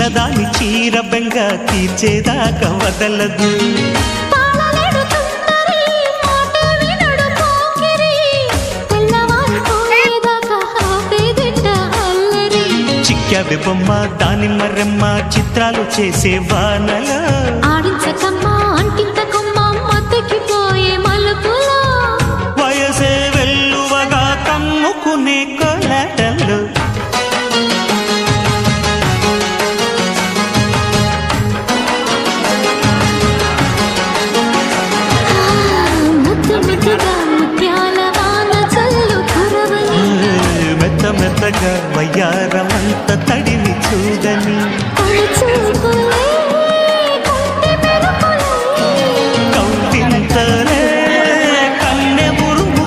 చిన్నదాని చీర బెంగ తీర్చేదాకా వదలదు. చిక్కావే బొమ్మ దానిమ్మ రెమ్మ చిత్రాలు చేసే వానలో ఆడించకమ్మా అంటింతకమ్మ మత్తెక్కిపోయే మలుపులో వయసే వెల్లువగా కమ్ముకునే కొలటలు. మెత్త మెత్తగా వయ్యారమంత తడిని చూడని